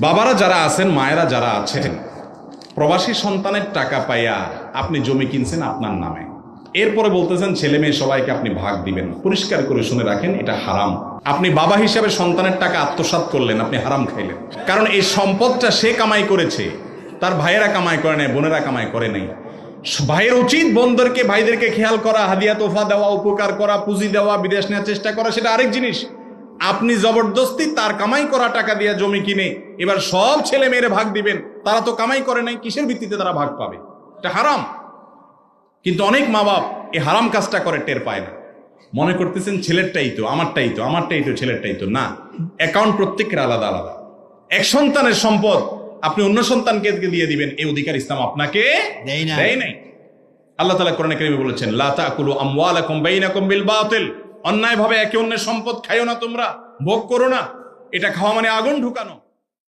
বাবারা যারা আছেন, মায়েরা যারা আছেন, প্রবাসী সন্তানের টাকা পাইয়া আপনি জমি কিনছেন আপনার নামে, এরপরে বলতেছেন ছেলে মেয়ে সবাইকে আপনি ভাগ দিবেন। পরিষ্কার করে শুনে রাখেন, এটা হারাম। আপনি বাবা হিসাবে সন্তানের টাকা আত্মসাৎ করলেন, আপনি হারাম খাইলেন। কারণ এই সম্পদটা সে কামাই করেছে, তার ভাইয়েরা কামাই করে নাই, বোনেরা কামাই করে নাই। ভাইয়ের উচিত বোনদেরকে, ভাইদেরকে খেয়াল করা, হাদিয়া তোফা দেওয়া, উপকার করা, পুঁজি দেওয়া, বিদেশ নেওয়ার চেষ্টা করা, সেটা আরেক জিনিস। আপনি জবরদস্তি তার কামাই করা টাকা দিয়ে জমি কিনে এবার সব ছেলে মেয়েরে ভাগ দিবেন। তারা তো কামাই করে নাই, কিসের ভিত্তিতে তারা ভাগ পাবে? এটা হারাম। কিন্তু অনেক মা বাপ এই হারাম কাজটা করে টের পায় না, মনে করতেছেন ছেলেরটাই তো, আমারটাই তো, আমারটাই তো, ছেলেরটাই তো। না, অ্যাকাউন্ট প্রত্যেকের আলাদা আলাদা। এক সন্তানের সম্পদ আপনি অন্য সন্তানকে দিয়ে দিবেন, এই অধিকার ইসলাম আপনাকে দেয় নাই। আল্লাহ তাআলা কোরআনে কারীমে বলেছেন, লা তাকুলু আমওয়ালাকুম বাইনাকুম বিল বাতিল। অন্যায়ভাবে একে অন্যের সম্পদ খাইও না, তোমরা ভোগ করো না। এটা খাওয়া মানে আগুন ঢুকানো।